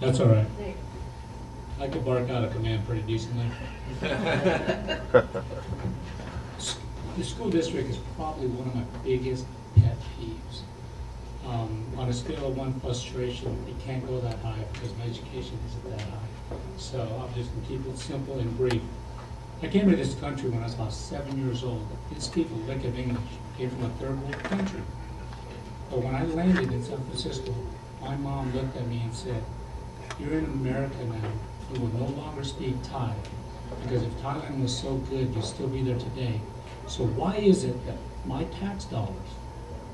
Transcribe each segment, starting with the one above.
That's all right. I could bark out a command pretty decently. The school district is probably one of my biggest pet peeves. On a scale of 1 frustration, it can't go that high because my education isn't that high. So I'm just going to keep it simple and brief. I came to this country when I was about 7 years old. Didn't speak a lick of English. Came from a third world country. But when I landed in San Francisco, my mom looked at me and said, "You're in America now. You will no longer speak Thai. Because if Thailand was so good, you'd still be there today. So why is it that my tax dollars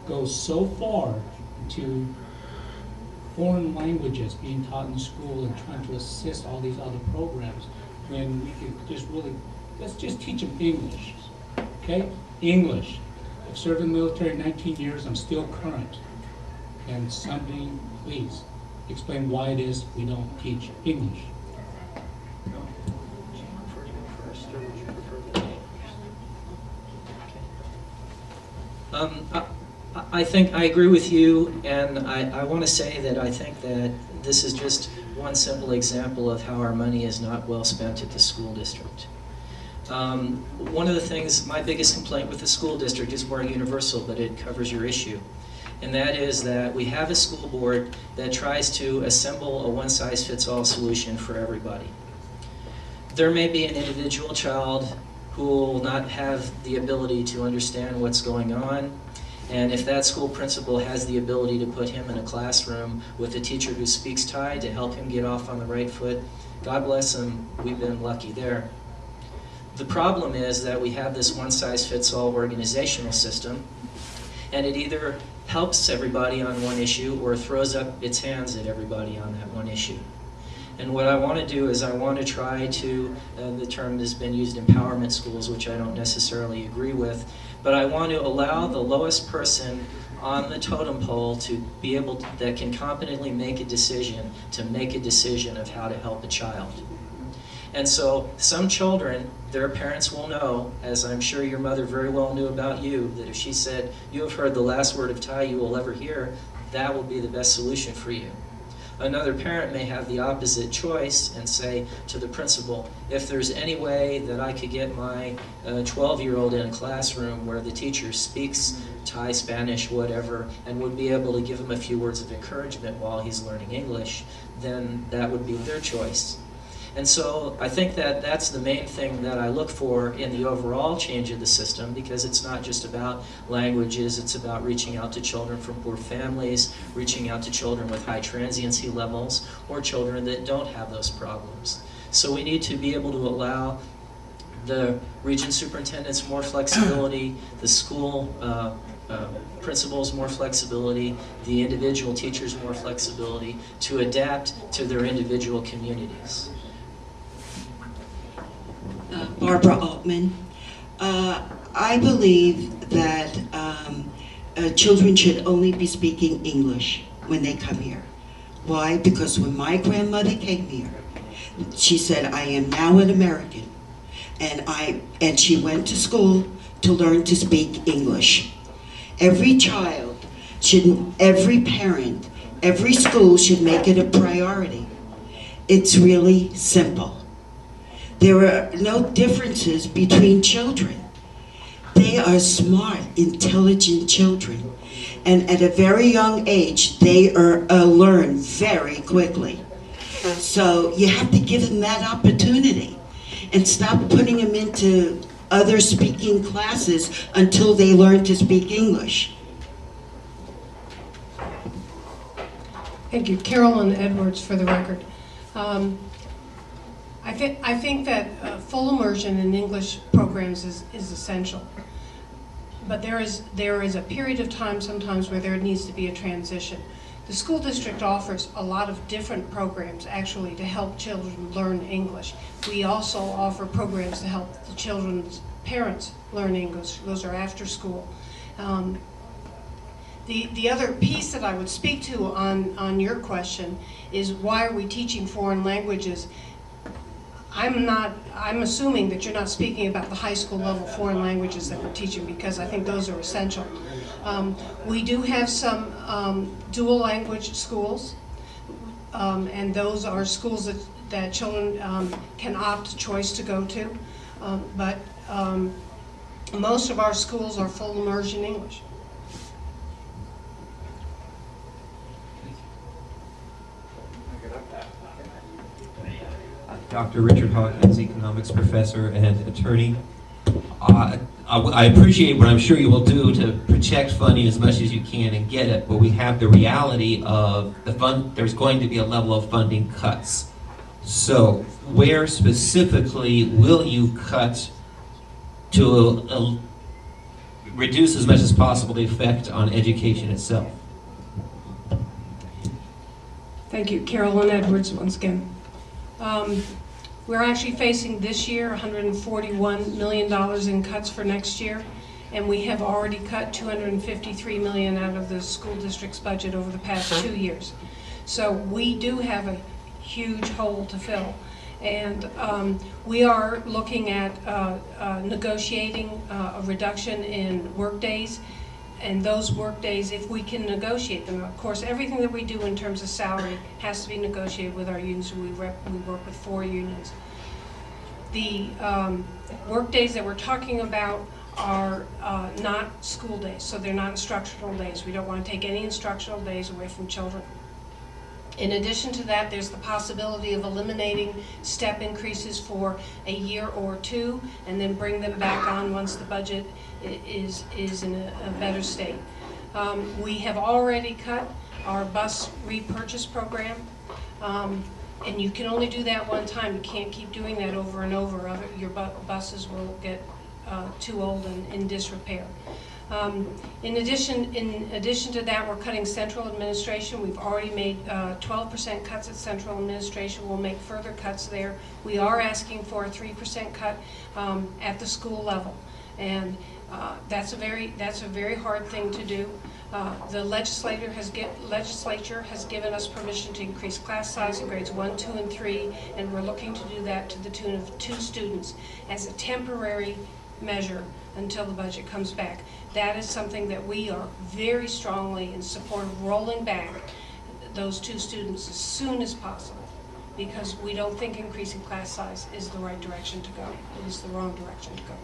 go so far to foreign languages being taught in school and trying to assist all these other programs when we could just really, let's just teach them English, okay? English. I've served in the military 19 years, I'm still current. And somebody, please, explain why it is we don't teach English. I think I agree with you, and I want to say that I think that this is just one simple example of how our money is not well spent at the school district. One of the things, my biggest complaint with the school district is more universal, but it covers your issue. And that is that we have a school board that tries to assemble a one-size-fits-all solution for everybody. There may be an individual child who will not have the ability to understand what's going on, and if that school principal has the ability to put him in a classroom with a teacher who speaks Thai to help him get off on the right foot, God bless him, we've been lucky there. The problem is that we have this one-size-fits-all organizational system, and it either helps everybody on one issue or throws up its hands at everybody on that one issue. And what I want to do is I want to try to, the term has been used, empowerment schools, which I don't necessarily agree with, but I want to allow the lowest person on the totem pole to be able to, that can competently make a decision, to make a decision of how to help a child. And so some children, their parents will know, as I'm sure your mother very well knew about you, that if she said, "You have heard the last word of Thai you will ever hear," that will be the best solution for you. Another parent may have the opposite choice and say to the principal, "If there's any way that I could get my 12-year-old in a classroom where the teacher speaks Thai, Spanish, whatever, and would be able to give him a few words of encouragement while he's learning English," then that would be their choice. And so I think that that's the main thing that I look for in the overall change of the system, because it's not just about languages, it's about reaching out to children from poor families, reaching out to children with high transiency levels, or children that don't have those problems. So we need to be able to allow the region superintendents more flexibility, the school principals more flexibility, the individual teachers more flexibility to adapt to their individual communities. Barbara Altman. I believe that children should only be speaking English when they come here. Why? Because when my grandmother came here, she said, "I am now an American," and she went to school to learn to speak English. Every child every parent, every school should make it a priority. It's really simple. There are no differences between children. They are smart, intelligent children. And at a very young age, they learn very quickly. So you have to give them that opportunity and stop putting them into other speaking classes until they learn to speak English. Thank you. Carolyn Edwards for the record. I think that full immersion in English programs is essential. But there is a period of time sometimes where there needs to be a transition. The school district offers a lot of different programs actually to help children learn English. We also offer programs to help the children's parents learn English. Those are after school. The other piece that I would speak to on your question is, why are we teaching foreign languages? I'm assuming that you're not speaking about the high school level foreign languages that we're teaching, because I think those are essential. We do have some dual language schools. and those are schools that children can opt choice to go to. But most of our schools are full immersion English. Dr. Richard Hawkins, economics professor and attorney. I appreciate what I'm sure you will do to protect funding as much as you can and get it, but we have the reality of there's going to be a level of funding cuts. So where specifically will you cut to reduce as much as possible the effect on education itself? Thank you. Carolyn Edwards once again. We're actually facing this year $141 million in cuts for next year, and we have already cut $253 million out of the school district's budget over the past 2 years. So we do have a huge hole to fill, and we are looking at negotiating a reduction in work days. And those work days, if we can negotiate them, of course, everything that we do in terms of salary has to be negotiated with our unions. We work with 4 unions. The work days that we're talking about are not school days, so they're not instructional days. We don't want to take any instructional days away from children. In addition to that, there's the possibility of eliminating step increases for a year or 2 and then bring them back on once the budget is in a better state. We have already cut our bus repurchase program, and you can only do that one time. You can't keep doing that over and over. Your buses will get too old and in disrepair. In addition to that, we're cutting central administration. We've already made 12% cuts at central administration. We'll make further cuts there. We are asking for a 3% cut at the school level, and that's a very hard thing to do. The legislature has given us permission to increase class size in grades 1, 2, and 3, and we're looking to do that to the tune of 2 students as a temporary measure until the budget comes back. That is something that we are very strongly in support of rolling back those 2 students as soon as possible, because we don't think increasing class size is the right direction to go. It is the wrong direction to go.